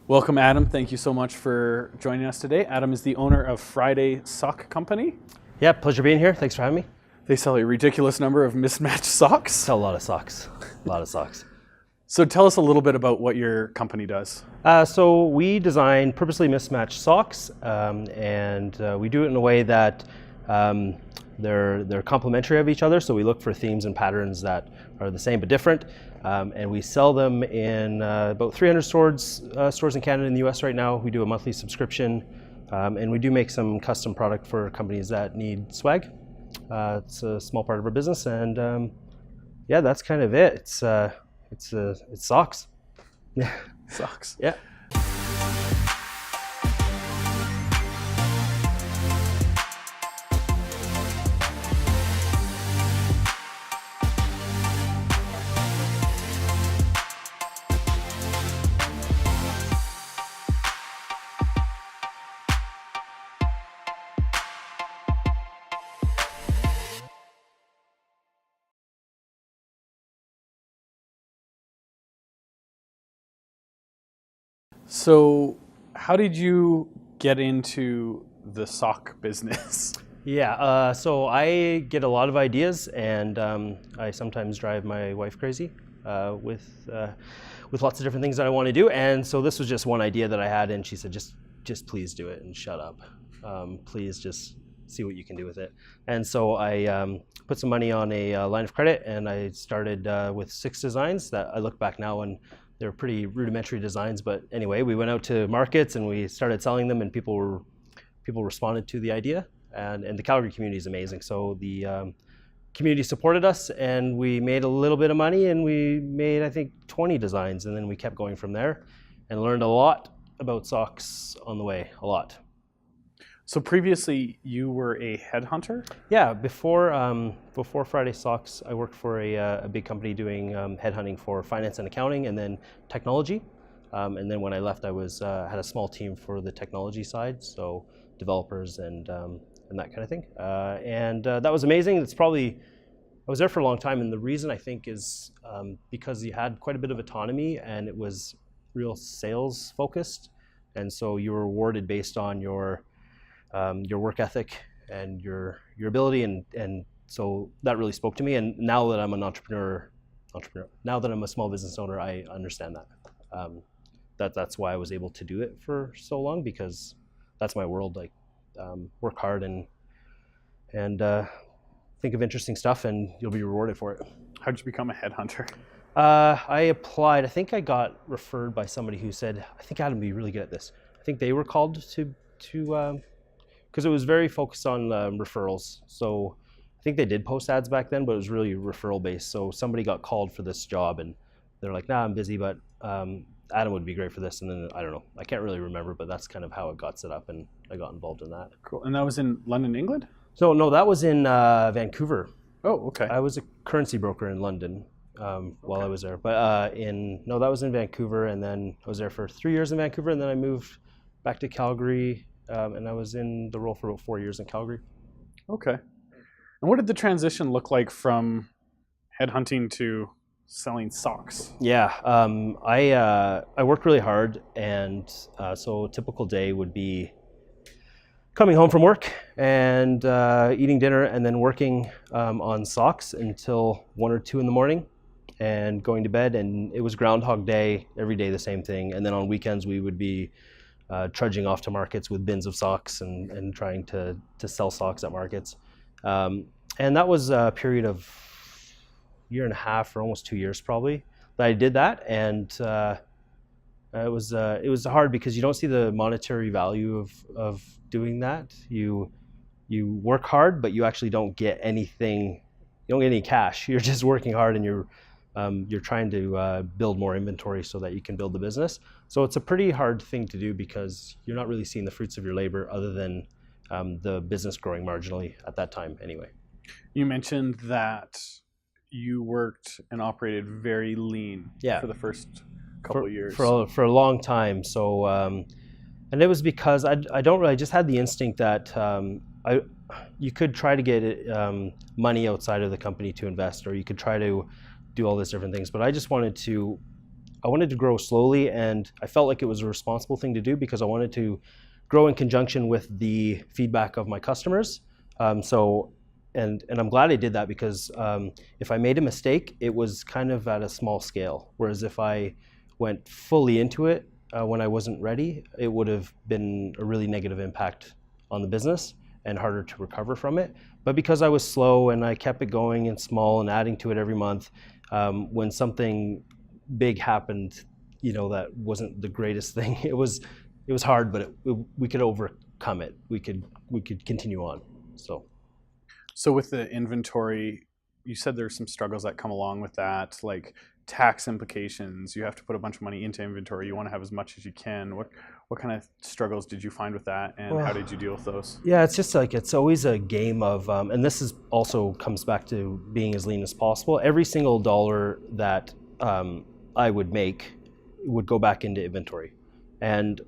Welcome, Adam. Thank you so much for joining us today. Adam is the owner of Friday Sock Company. Yeah, pleasure being here. Thanks for having me. They sell a ridiculous number of mismatched socks. Sell a lot of socks. A lot of socks. So tell us a little bit about what your company does. So we design purposely mismatched socks, and we do it in a way that they're complementary of each other. So we look for themes and patterns that are the same but different, and we sell them in about 300 stores in Canada and the US right now. We do a monthly subscription, and we do make some custom product for companies that need swag. It's a small part of our business, and yeah, that's kind of it. It's socks. Yeah. Socks. Yeah. So how did you get into the sock business? Yeah, so I get a lot of ideas, and I sometimes drive my wife crazy with lots of different things that I want to do. And so this was just one idea that I had, and she said, just please do it and shut up. Please just see what you can do with it. And so I put some money on a line of credit, and I started with 6 designs that I look back now and they're pretty rudimentary designs. But anyway, we went out to markets and we started selling them, and people responded to the idea. And the Calgary community is amazing. So the community supported us, and we made a little bit of money, and we made, I think, 20 designs, and then we kept going from there and learned a lot about socks on the way, a lot. So previously you were a headhunter? Yeah, before Friday Socks, I worked for a big company doing headhunting for finance and accounting, and then technology. And then when I left, I had a small team for the technology side, so developers and that kind of thing. And that was amazing. I was there for a long time, and the reason I think is because you had quite a bit of autonomy, and it was real sales focused, and so you were rewarded based on your work ethic and your ability, and so that really spoke to me. And now that I'm an entrepreneur, now that I'm a small business owner, I understand that. That's why I was able to do it for so long, because that's my world. Like, work hard and think of interesting stuff, and you'll be rewarded for it. How did you become a headhunter? I applied. I think I got referred by somebody who said, I think Adam would be really good at this. I think they were called to because it was very focused on referrals. So I think they did post ads back then, but it was really referral based. So somebody got called for this job, and they're like, nah, I'm busy, but Adam would be great for this. And then, I don't know, I can't really remember, but that's kind of how it got set up, and I got involved in that. Cool. And that was in London, England? So no, that was in Vancouver. Oh, okay. I was a currency broker in London while I was there. But that was in Vancouver, and then I was there for 3 years in Vancouver, and then I moved back to Calgary, and I was in the role for about 4 years in Calgary. Okay. And what did the transition look like from headhunting to selling socks? Yeah, I worked really hard, and so a typical day would be coming home from work and eating dinner, and then working on socks until 1 or 2 in the morning, and going to bed. And it was Groundhog Day, every day the same thing. And then on weekends we would be trudging off to markets with bins of socks and trying to sell socks at markets. And that was a period of 1.5 years or almost 2 years probably that I did that. And it was hard because you don't see the monetary value of doing that. You work hard, but you actually don't get anything. You don't get any cash. You're just working hard, and you're trying to build more inventory so that you can build the business. So it's a pretty hard thing to do because you're not really seeing the fruits of your labor, other than the business growing marginally at that time anyway. You mentioned that you worked and operated very lean for the first couple of years. For a long time. So, and it was because I just had the instinct that you could try to get money outside of the company to invest, or you could try to do all these different things. But I just wanted to wanted to grow slowly, and I felt like it was a responsible thing to do because I wanted to grow in conjunction with the feedback of my customers. And I'm glad I did that because if I made a mistake, it was kind of at a small scale. Whereas if I went fully into it when I wasn't ready, it would have been a really negative impact on the business and harder to recover from it. But because I was slow and I kept it going and small and adding to it every month, when something big happened, that wasn't the greatest thing. It was hard, but we could overcome it. We could continue on. So with the inventory, you said there's some struggles that come along with that, like tax implications. You have to put a bunch of money into inventory. You want to have as much as you can. What kind of struggles did you find with that, and how did you deal with those? Yeah, it's just like it's always a game of, and this is also comes back to being as lean as possible. Every single dollar that I would make would go back into inventory, and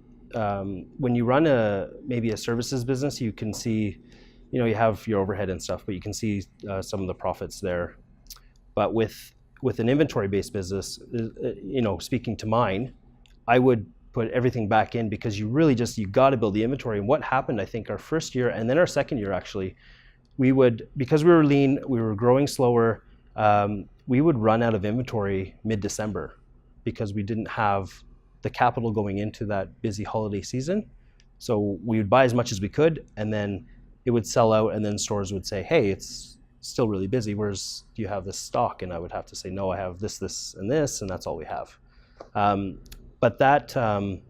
when you run maybe a services business, you can see. You have your overhead and stuff, but you can see some of the profits there. But with an inventory-based business, speaking to mine, I would put everything back in because you got to build the inventory. And what happened, I think, our first year and then our second year, actually, because we were lean, we were growing slower, we would run out of inventory mid-December because we didn't have the capital going into that busy holiday season. So we would buy as much as we could, and then it would sell out, and then stores would say, hey, it's still really busy. Do you have this stock? And I would have to say, no, I have this, and this, and that's all we have. But I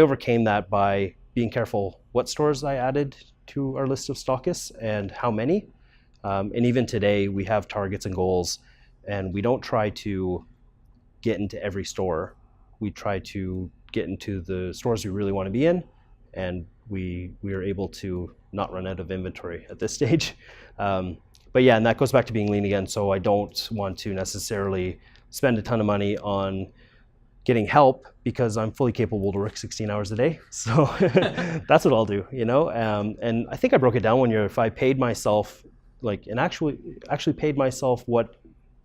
overcame that by being careful what stores I added to our list of stockists and how many. And even today, we have targets and goals, and we don't try to get into every store. We try to get into the stores we really want to be in, and we are able to not run out of inventory at this stage. But yeah, and that goes back to being lean again. So I don't want to necessarily spend a ton of money on getting help because I'm fully capable to work 16 hours a day. So that's what I'll do, And I think I broke it down one year. If I paid myself, actually paid myself what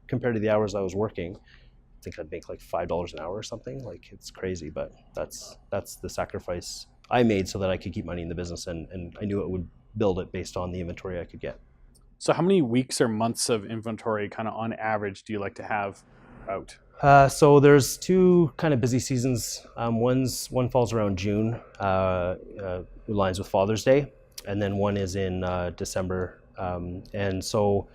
compared to the hours I was working, I think I'd make like $5 an hour or something. It's crazy, but that's the sacrifice I made so that I could keep money in the business, and I knew it would build it based on the inventory I could get. So how many weeks or months of inventory kind of on average do you like to have out? So there's two kind of busy seasons. One falls around June, aligns with Father's Day, and then one is in December. And so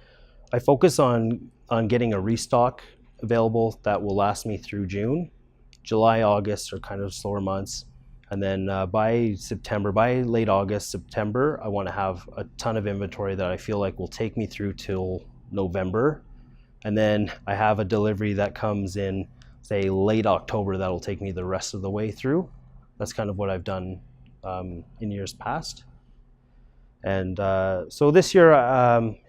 I focus on getting a restock available that will last me through June. July, August are kind of slower months. And then by late August, September, I want to have a ton of inventory that I feel like will take me through till November. And then I have a delivery that comes in, say, late October that'll take me the rest of the way through. That's kind of what I've done in years past. And so this year,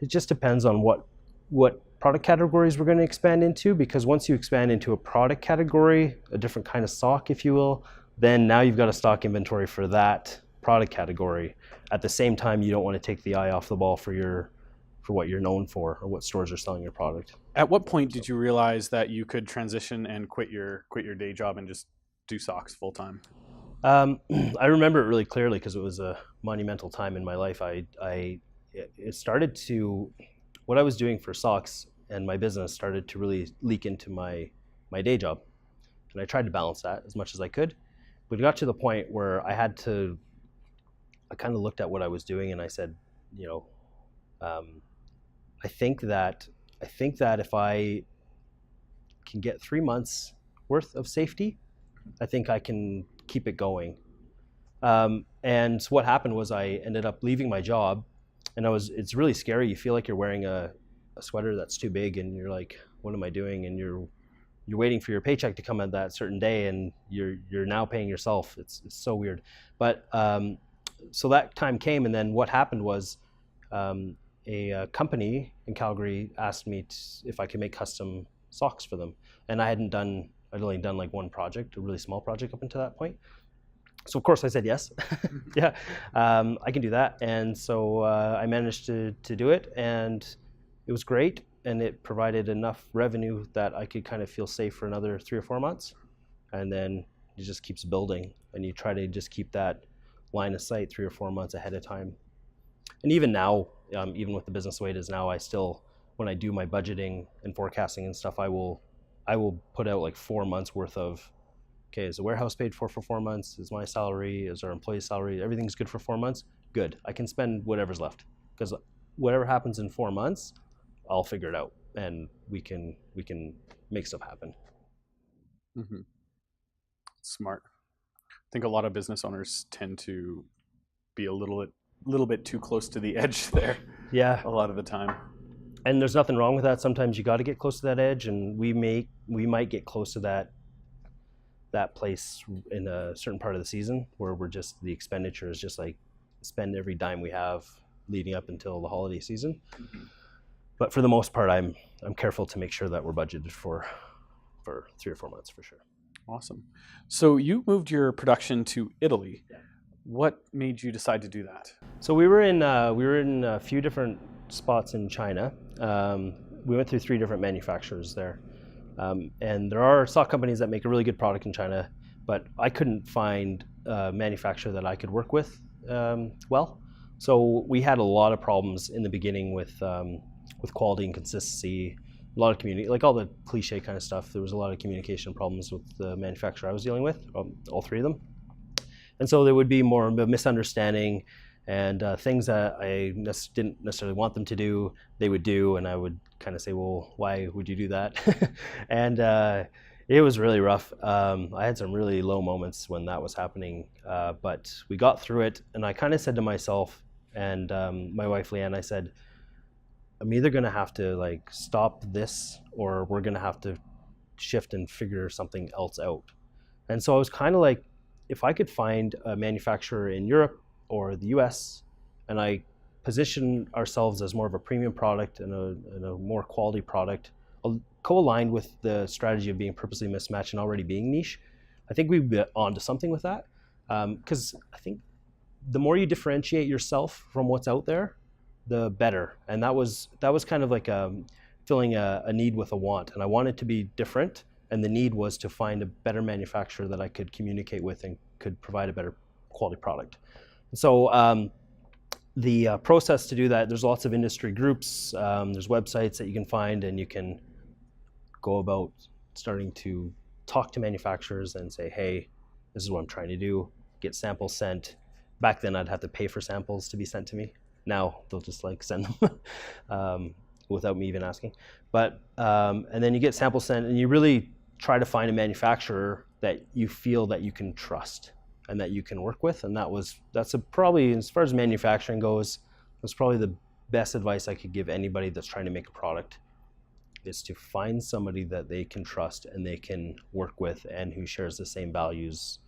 it just depends on what product categories we're going to expand into, because once you expand into a product category, a different kind of stock, if you will, then now you've got a stock inventory for that product category. At the same time, you don't want to take the eye off the ball for what you're known for or what stores are selling your product. At what point did you realize that you could transition and quit your day job and just do socks full time? I remember it really clearly because it was a monumental time in my life. It started to, what I was doing for socks and my business started to really leak into my day job. And I tried to balance that as much as I could. But it got to the point where I kind of looked at what I was doing and I said, I think that if I can get 3 months worth of safety, I think I can keep it going. And so what happened was I ended up leaving my job, and it's really scary. You feel like you're wearing a sweater that's too big, and you're like, what am I doing? And you're waiting for your paycheck to come at that certain day, and you're now paying yourself. It's so weird. But so that time came, and then what happened was a company in Calgary asked me if I could make custom socks for them, and I'd only done like one project, a really small project up until that point. So of course I said yes. Yeah, I can do that. And so I managed to do it, and it was great. and it provided enough revenue that I could kind of feel safe for another 3 or 4 months. And then it just keeps building, and you try to just keep that line of sight 3 or 4 months ahead of time. And even now, even with the business the way it is now, I still, when I do my budgeting and forecasting and stuff, I will put out like 4 months worth of, okay, is the warehouse paid for 4 months? Is my salary, is our employee's salary, everything's good for 4 months? Good. I can spend whatever's left, because whatever happens in 4 months, I'll figure it out, and we can make stuff happen. Mm-hmm. Smart. I think a lot of business owners tend to be a little bit too close to the edge there. Yeah. A lot of the time. And there's nothing wrong with that. Sometimes you got to get close to that edge, and we might get close to that place in a certain part of the season where we're just, the expenditure is just like spend every dime we have leading up until the holiday season. Mm-hmm. But for the most part, I'm careful to make sure that we're budgeted for 3 or 4 months for sure. Awesome. So you moved your production to Italy. Yeah. What made you decide to do that? So we were in a few different spots in China. We went through 3 different manufacturers there. And there are sock companies that make a really good product in China, but I couldn't find a manufacturer that I could work with well. So we had a lot of problems in the beginning with quality and consistency, a lot of community, like all the cliche kind of stuff. There was a lot of communication problems with the manufacturer I was dealing with, all 3 of them. And so there would be more of a misunderstanding, and things that I didn't necessarily want them to do, they would do, and I would kind of say, well, why would you do that? And it was really rough. I had some really low moments when that was happening, but we got through it, and I kind of said to myself and my wife Leanne, I said, I'm either going to have to like stop this, or we're going to have to shift and figure something else out. And so I was kind of like, if I could find a manufacturer in Europe or the US, and I position ourselves as more of a premium product and a more quality product, co-aligned with the strategy of being purposely mismatched and already being niche, I think we'd be onto something with that. Because I think the more you differentiate yourself from what's out there, the better. And that was kind of like filling a need with a want. And I wanted to be different, and the need was to find a better manufacturer that I could communicate with and could provide a better quality product. And so the process to do that, there's lots of industry groups, there's websites that you can find, and you can go about starting to talk to manufacturers and say, hey, this is what I'm trying to do, get samples sent. Back then I'd have to pay for samples to be sent to me. Now they'll just like send them without me even asking. But and then you get samples sent, and you really try to find a manufacturer that you feel that you can trust and that you can work with. And that's probably, as far as manufacturing goes, that's probably the best advice I could give anybody that's trying to make a product, is to find somebody that they can trust and they can work with, and who shares the same values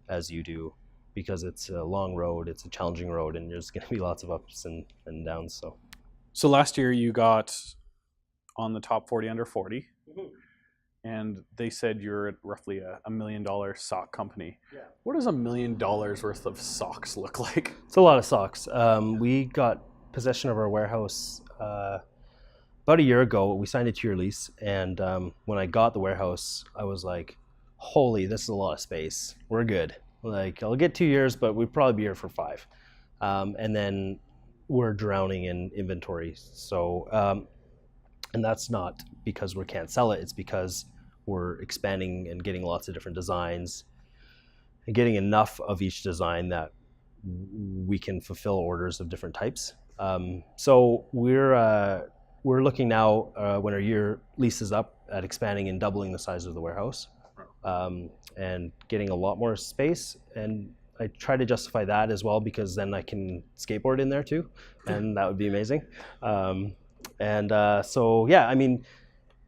as you do. Because it's a long road, it's a challenging road, and there's going to be lots of ups and downs. So last year you got on the top 40 under 40, mm-hmm. and they said you're at roughly a $1 million sock company. Yeah. What does $1 million worth of socks look like? It's a lot of socks. We got possession of our warehouse about a year ago. We signed a 2-year lease, and when I got the warehouse, I was like, holy, this is a lot of space. We're good. Like, I'll get 2 years, but we'd probably be here for 5. And then we're drowning in inventory. So, and that's not because we can't sell it. It's because we're expanding and getting lots of different designs and getting enough of each design that we can fulfill orders of different types. So we're looking now, when our year lease is up, at expanding and doubling the size of the warehouse. And getting a lot more space, and I try to justify that as well, because then I can skateboard in there too, and that would be amazing. So yeah, I mean,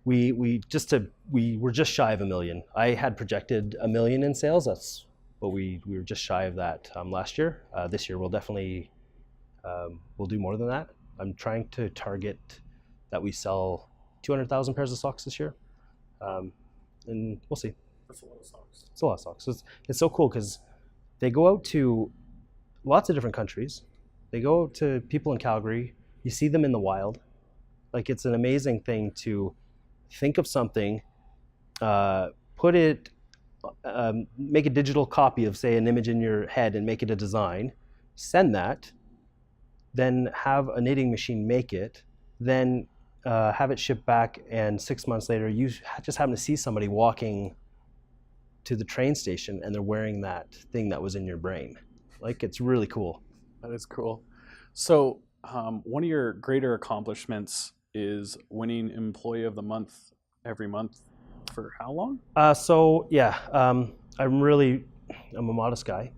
we were just shy of $1 million. I had projected $1 million in sales. That's what we were just shy of that last year. This year we'll definitely we'll do more than that. I'm trying to target that we sell 200,000 pairs of socks this year, and we'll see. That's a lot of socks. It's a lot of socks. It's so cool because they go out to lots of different countries. They go to people in Calgary. You see them in the wild. Like, it's an amazing thing to think of something, put it, make a digital copy of, say, an image in your head and make it a design, send that, then have a knitting machine make it, then have it shipped back, and 6 months later, you just happen to see somebody walking to the train station and they're wearing that thing that was in your brain. Like, it's really cool. That is cool. So one of your greater accomplishments is winning Employee of the Month every month for how long? I'm a modest guy,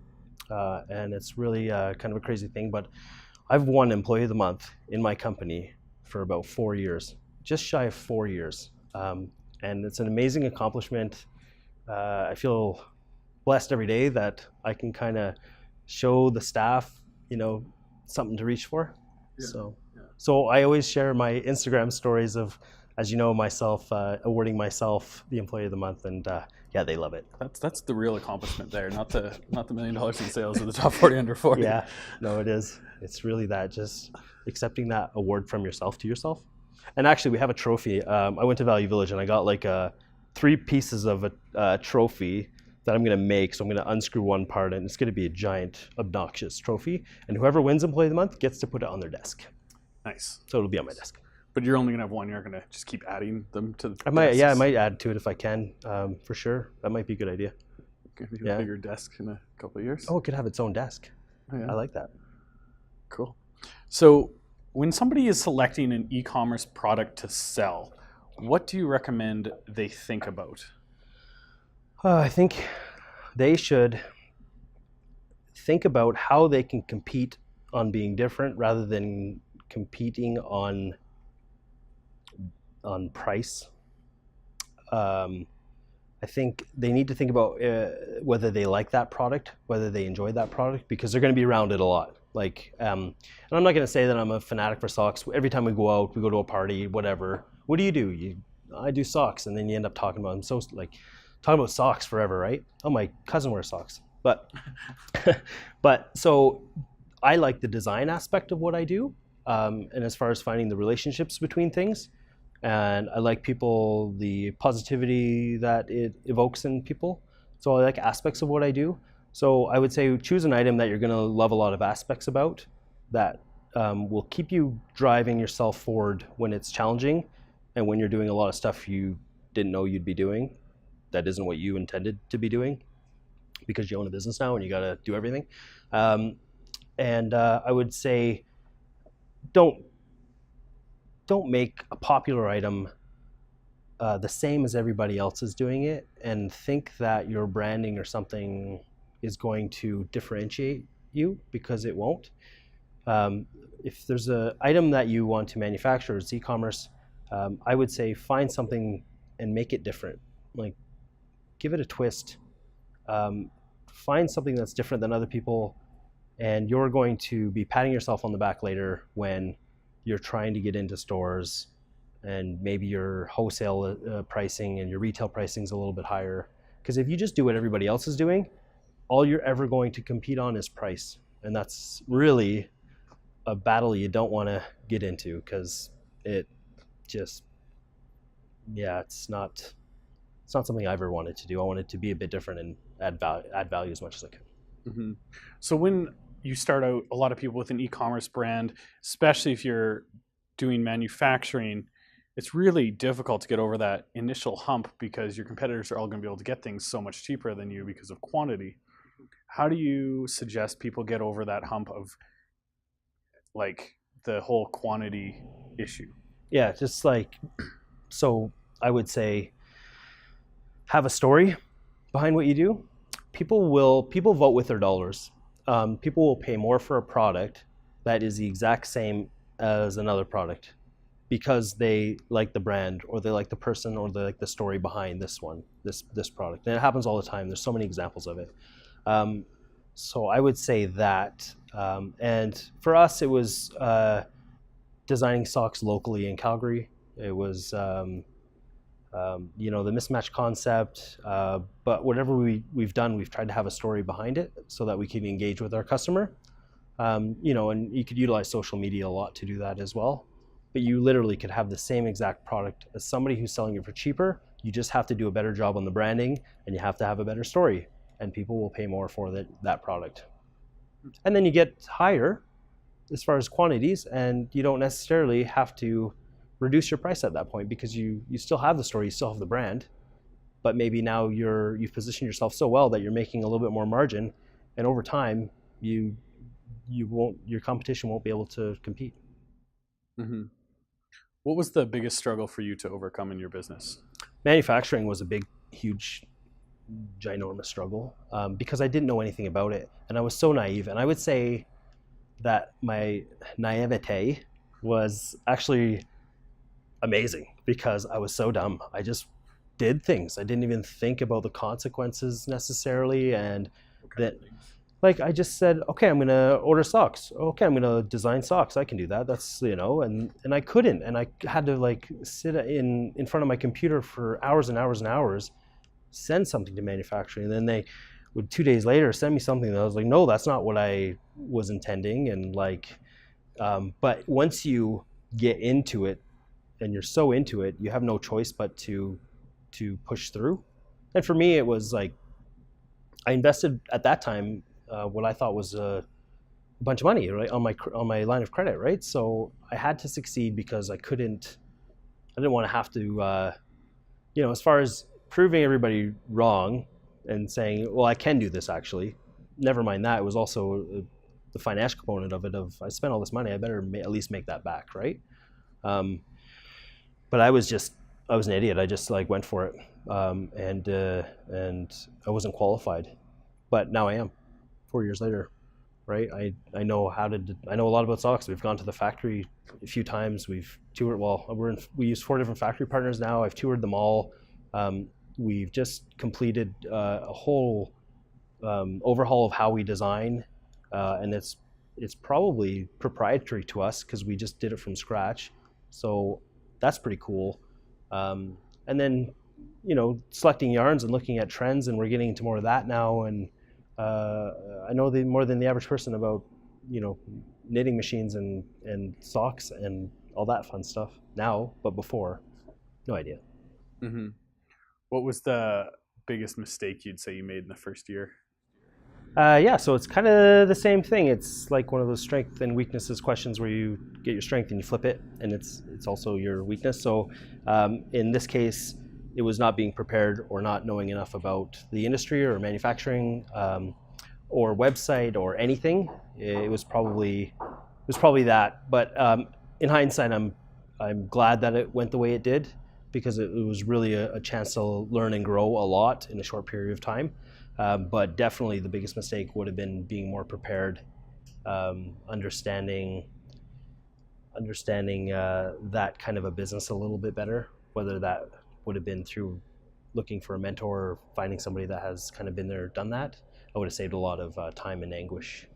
and it's really kind of a crazy thing, but I've won Employee of the Month in my company for about 4 years, just shy of 4 years. And it's an amazing accomplishment. I feel blessed every day that I can kind of show the staff, something to reach for. Yeah. So I always share my Instagram stories of, as you know, myself awarding myself the Employee of the Month, and they love it. That's the real accomplishment there, not the $1 million in sales or the top 40 under 40. Yeah, no, it is. It's really that, just accepting that award from yourself to yourself. And actually, we have a trophy. I went to Value Village and I got like 3 pieces of a trophy that I'm going to make. So I'm going to unscrew one part, and it's going to be a giant, obnoxious trophy. And whoever wins Employee of the Month gets to put it on their desk. Nice. So it'll be on my desk. But you're only going to have one. You're going to just keep adding them to the I might add to it if I can, for sure. That might be a good idea. Going to be a bigger desk in a couple of years. Oh, it could have its own desk. Oh, yeah. I like that. Cool. So when somebody is selecting an e-commerce product to sell, what do you recommend they think about? I think they should think about how they can compete on being different rather than competing on price. I think they need to think about whether they like that product, whether they enjoy that product, because they're going to be around it a lot. Like, and I'm not going to say that I'm a fanatic for socks. Every time we go out, we go to a party, whatever. What do? I do socks, and then you end up talking about them. Talking about socks forever, right? Oh, my cousin wears socks. But so I like the design aspect of what I do, and as far as finding the relationships between things, and I like the positivity that it evokes in people. So I like aspects of what I do. So I would say choose an item that you're going to love a lot of aspects about, that will keep you driving yourself forward when it's challenging, and when you're doing a lot of stuff you didn't know you'd be doing, that isn't what you intended to be doing, because you own a business now and you got to do everything. I would say don't make a popular item the same as everybody else is doing it, and think that your branding or something is going to differentiate you, because it won't. If there's an item that you want to manufacture, it's e-commerce, I would say find something and make it different. Like, give it a twist. Find something that's different than other people, and you're going to be patting yourself on the back later when you're trying to get into stores and maybe your wholesale pricing and your retail pricing is a little bit higher. Because if you just do what everybody else is doing, all you're ever going to compete on is price. And that's really a battle you don't want to get into, because it just, it's not something I ever wanted to do. I wanted to be a bit different and add value as much as I could. Mm-hmm. So when you start out, a lot of people with an e-commerce brand, especially if you're doing manufacturing, it's really difficult to get over that initial hump, because your competitors are all going to be able to get things so much cheaper than you because of quantity. How do you suggest people get over that hump of, like, the whole quantity issue? Yeah, just like, so I would say have a story behind what you do. People vote with their dollars. People will pay more for a product that is the exact same as another product, because they like the brand, or they like the person, or they like the story behind this product. And it happens all the time. There's so many examples of it. So I would say that. And for us, it was designing socks locally in Calgary. It was the mismatch concept, but whatever we've done, we've tried to have a story behind it so that we can engage with our customer. And you could utilize social media a lot to do that as well. but you literally could have the same exact product as somebody who's selling it for cheaper. You just have to do a better job on the branding, and you have to have a better story, and people will pay more for that product. And then you get higher as far as quantities, and you don't necessarily have to reduce your price at that point, because you still have the story, you still have the brand, but maybe now you've positioned yourself so well that you're making a little bit more margin, and over time your competition won't be able to compete. Hmm. What was the biggest struggle for you to overcome in your business? Manufacturing was a big, huge, ginormous struggle, because I didn't know anything about it, and I was so naive. And I would say that my naivete was actually amazing, because I was so dumb. I just did things. I didn't even think about the consequences necessarily, and that, like, I just said, okay, I'm gonna order socks. Okay, I'm gonna design socks. I can do that. That's, and I couldn't, and I had to like sit in front of my computer for hours and hours and hours, send something to manufacturing, and then they would 2 days later send me something that I was like, no, that's not what I was intending, and like, but once you get into it and you're so into it, you have no choice but to push through. And for me, it was like, I invested at that time what I thought was a bunch of money, right, on my line of credit, right? So I had to succeed, because I didn't want to have to, as far as proving everybody wrong and saying, well, I can do this actually. Never mind that. It was also the financial component of it. Of, I spent all this money, I better at least make that back, right? But I was an idiot. I just like went for it, and I wasn't qualified, but now I am. 4 years later, right? I know I know a lot about socks. We've gone to the factory a few times. We've toured. Well, we use 4 different factory partners now. I've toured them all. We've just completed a whole overhaul of how we design, and it's probably proprietary to us, because we just did it from scratch. So that's pretty cool. And then, selecting yarns and looking at trends, and we're getting into more of that now. And I know more than the average person about, knitting machines and socks and all that fun stuff now, but before, no idea. Hmm. What was the biggest mistake you'd say you made in the first year? Yeah, so it's kind of the same thing. It's like one of those strength and weaknesses questions, where you get your strength and you flip it, and it's also your weakness. So in this case, it was not being prepared, or not knowing enough about the industry or manufacturing, or website or anything. It was probably that. But in hindsight, I'm glad that it went the way it did, because it was really a chance to learn and grow a lot in a short period of time. But definitely the biggest mistake would have been being more prepared, understanding that kind of a business a little bit better, whether that would have been through looking for a mentor or finding somebody that has kind of been there, done that. I would have saved a lot of time and anguish,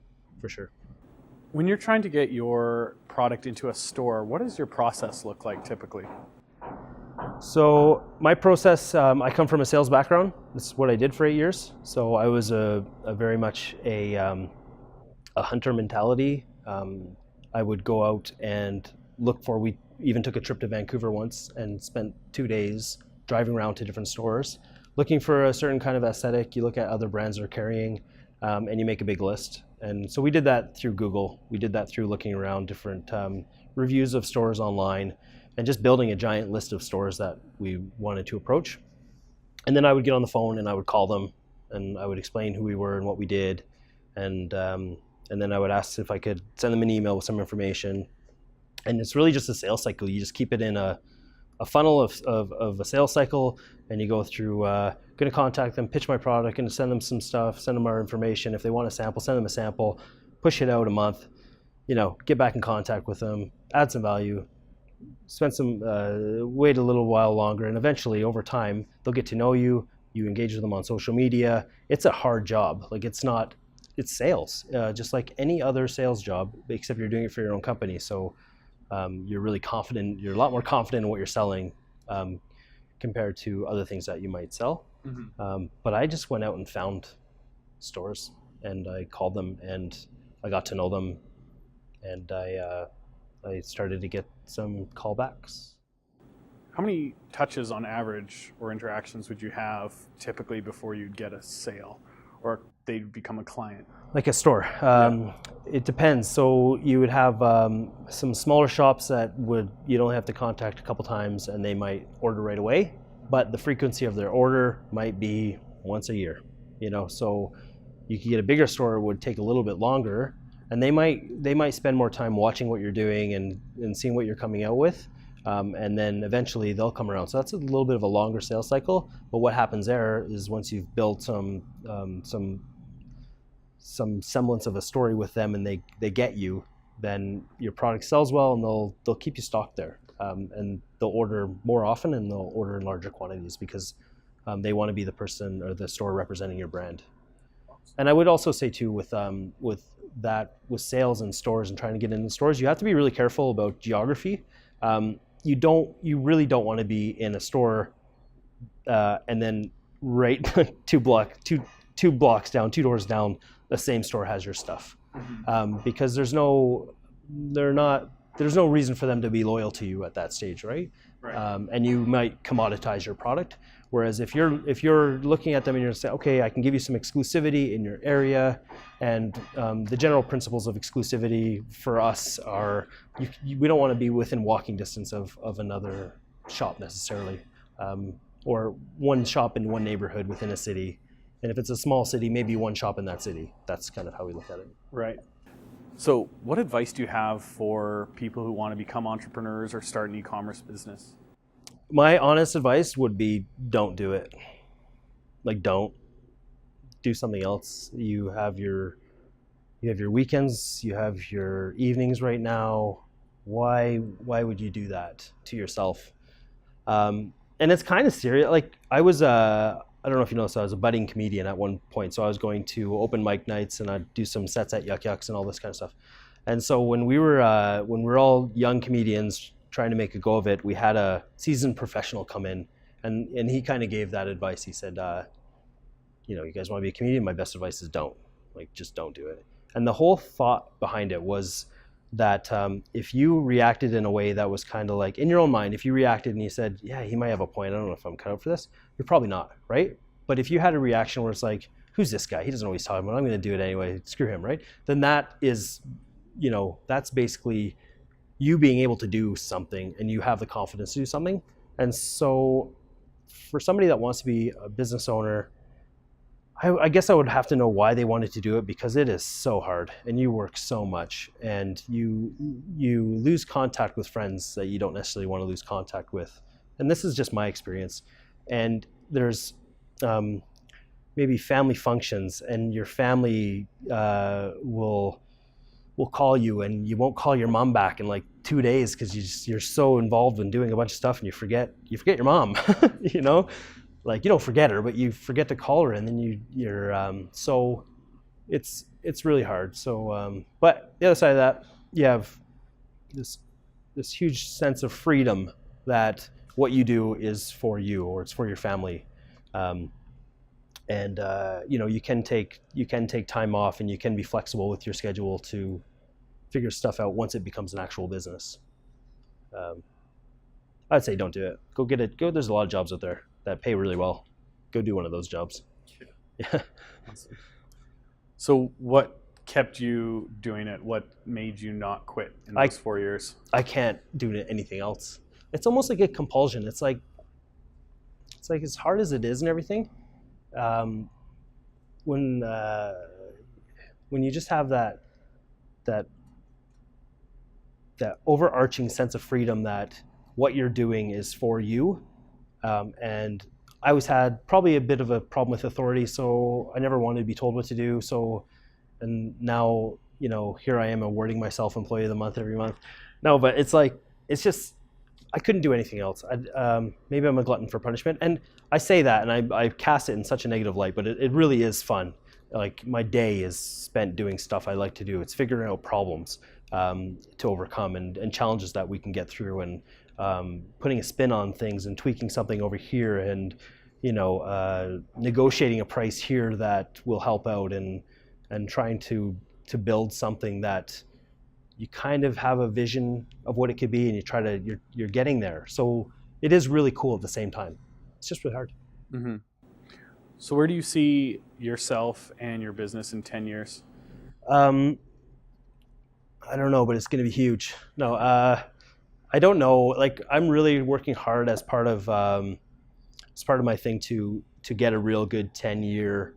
for sure. When you're trying to get your product into a store, what does your process look like typically? So my process, I come from a sales background. This is what I did for 8 years. So I was a very much a hunter mentality. I would go out and look for. We even took a trip to Vancouver once and spent 2 days driving around to different stores, looking for a certain kind of aesthetic. You look at other brands they're carrying, and you make a big list. And so we did that through Google. We did that through looking around different reviews of stores online, and just building a giant list of stores that we wanted to approach. And then I would get on the phone and I would call them, and I would explain who we were and what we did, and then I would ask if I could send them an email with some information. And it's really just a sales cycle. You just keep it in a funnel of a sales cycle, and you go through, going to contact them, pitch my product, going to send them some stuff, send them our information. If they want a sample, send them a sample, push it out a month, get back in contact with them, add some value, spend some, wait a little while longer, and eventually over time, they'll get to know you. You engage with them on social media. It's a hard job. Like, it's sales, just like any other sales job, except you're doing it for your own company. So you're really confident. You're a lot more confident in what you're selling, compared to other things that you might sell. Mm-hmm. But I just went out and found stores, and I called them, and I got to know them, and I started to get some callbacks. How many touches on average or interactions would you have typically before you'd get a sale or they'd become a client? Like a store. It depends. So you would have some smaller shops that you'd only have to contact a couple times and they might order right away, but the frequency of their order might be once a year, so you could get a bigger store, it would take a little bit longer, and they might spend more time watching what you're doing and seeing what you're coming out with. And then eventually they'll come around. So that's a little bit of a longer sales cycle. But what happens there is once you've built some semblance of a story with them and they get you, then your product sells well and they'll keep you stocked there. And they'll order more often and they'll order in larger quantities because they want to be the person or the store representing your brand. And I would also say too, with sales and stores and trying to get into stores, you have to be really careful about geography. You really don't want to be in a store and then right two blocks down, 2 doors down, the same store has your stuff, because there's no reason for them to be loyal to you at that stage, right? And you might commoditize your product. Whereas if you're looking at them and you're saying, okay, I can give you some exclusivity in your area, and the general principles of exclusivity for us are we don't want to be within walking distance of another shop necessarily, or one shop in one neighborhood within a city. And if it's a small city, maybe one shop in that city. That's kind of how we look at it. Right. So what advice do you have for people who want to become entrepreneurs or start an e-commerce business? My honest advice would be don't do it. Don't do something else. You have your weekends, you have your evenings right now. Why would you do that to yourself? And it's kind of serious. I was I don't know if you know, so I was a budding comedian at one point. So I was going to open mic nights and I'd do some sets at Yuck Yucks and all this kind of stuff. And so when we were all young comedians trying to make a go of it, we had a seasoned professional come in, and he kind of gave that advice. He said, you guys want to be a comedian? My best advice is don't. Just don't do it. And the whole thought behind it was that if you reacted in a way that was kind of in your own mind, if you reacted and you said, yeah, he might have a point, I don't know if I'm cut out for this, you're probably not, right? But if you had a reaction where it's who's this guy? He doesn't know what he's talking about. I'm going to do it anyway. Screw him, right? Then that is, that's basically you being able to do something and you have the confidence to do something. And so for somebody that wants to be a business owner, I guess I would have to know why they wanted to do it, because it is so hard and you work so much and you lose contact with friends that you don't necessarily want to lose contact with. And this is just my experience. And there's maybe family functions and your family will call you and you won't call your mom back in 2 days because you're so involved in doing a bunch of stuff and you forget your mom. You don't forget her, but you forget to call her, and then you're so it's really hard. So but the other side of that, you have this huge sense of freedom that what you do is for you or it's for your family. And you can take time off and you can be flexible with your schedule to figure stuff out once it becomes an actual business. I'd say don't do it. Go get it. There's a lot of jobs out there that pay really well. Go do one of those jobs. Yeah. Awesome. So what kept you doing it? What made you not quit in those 4 years? I can't do anything else. It's almost like a compulsion. It's like as hard as it is and everything, when you just have that overarching sense of freedom that what you're doing is for you, and I always had probably a bit of a problem with authority, so I never wanted to be told what to do. So, and now, here I am awarding myself Employee of the Month every month. No, but it's just, I couldn't do anything else. Maybe I'm a glutton for punishment. And I say that and I cast it in such a negative light, but it really is fun. My day is spent doing stuff I like to do. It's figuring out problems to overcome and challenges that we can get through, and putting a spin on things and tweaking something over here, and negotiating a price here that will help out, and trying to build something that you kind of have a vision of what it could be, and you're getting there. So it is really cool at the same time. It's just really hard. Mm-hmm. So where do you see yourself and your business in 10 years? I don't know, but it's going to be huge. No, I don't know. Like, I'm really working hard as part of my thing to get a real good 10-year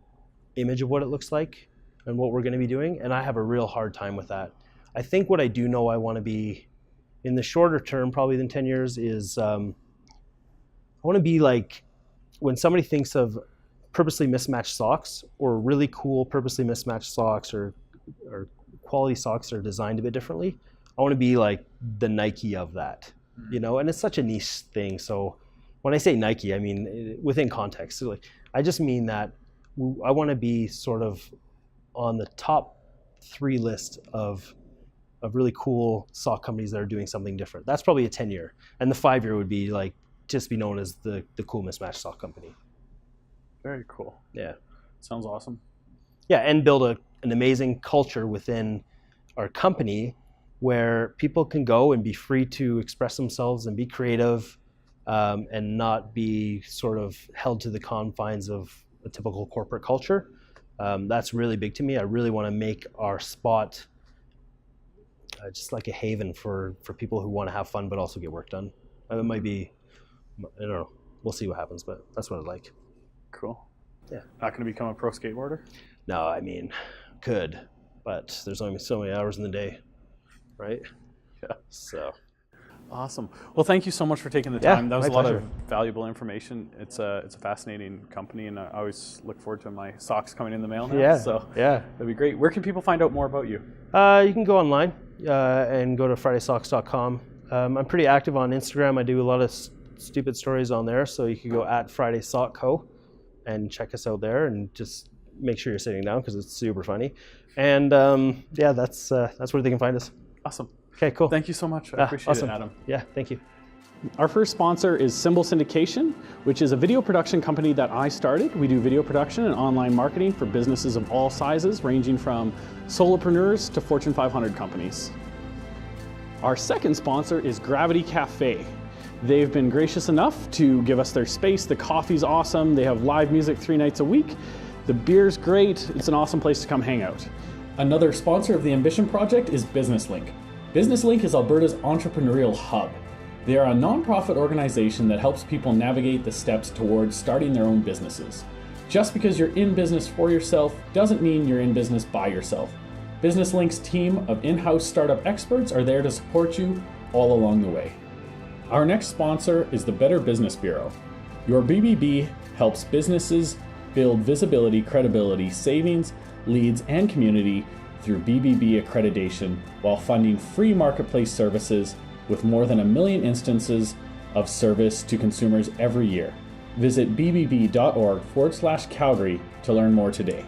image of what it looks like and what we're going to be doing. And I have a real hard time with that. I think what I do know I want to be in the shorter term, probably than 10 years, is I want to be like, when somebody thinks of purposely mismatched socks, or really cool purposely mismatched socks, or quality socks that are designed a bit differently, I want to be like the Nike of that, you know. And it's such a niche thing. So when I say Nike, I mean within context. So like, I just mean that I want to be sort of on the top 3 list of really cool sock companies that are doing something different. That's probably a 10-year, and the 5-year would be like just be known as the cool mismatched sock company. Very cool. Yeah. Sounds awesome. Yeah, and build an amazing culture within our company where people can go and be free to express themselves and be creative, and not be sort of held to the confines of a typical corporate culture. That's really big to me. I really want to make our spot just like a haven for people who want to have fun but also get work done. It might be, I don't know, we'll see what happens, but that's what I'd like. Cool. Yeah. Not going to become a pro skateboarder? No, I mean, could, but there's only so many hours in the day, right? Yeah. So. Awesome. Well, thank you so much for taking the time. That was a lot pleasure. of valuable information. It's a fascinating company, and I always look forward to my socks coming in the mail now. Yeah. So yeah. that'd be great. Where can people find out more about you? You can go online and go to fridaysocks.com. I'm pretty active on Instagram. I do a lot of stupid stories on there, so you can go at Friday Sock Co. and check us out there, and just make sure you're sitting down because it's super funny. And yeah, that's where they can find us. Awesome. Okay, cool. Thank you so much. I appreciate awesome. it, Adam. Yeah, thank you. Our first sponsor is Symbol Syndication, which is a video production company that I started. We do video production and online marketing for businesses of all sizes, ranging from solopreneurs to Fortune 500 companies. Our second sponsor is Gravity Cafe. They've been gracious enough to give us their space. The coffee's awesome. They have live music 3 nights a week. The beer's great. It's an awesome place to come hang out. Another sponsor of the Ambition Project is Business Link. Business Link is Alberta's entrepreneurial hub. They are a nonprofit organization that helps people navigate the steps towards starting their own businesses. Just because you're in business for yourself doesn't mean you're in business by yourself. Business Link's team of in-house startup experts are there to support you all along the way. Our next sponsor is the Better Business Bureau. Your BBB helps businesses build visibility, credibility, savings, leads, and community through BBB accreditation while funding free marketplace services with more than 1 million instances of service to consumers every year. Visit bbb.org/Calgary to learn more today.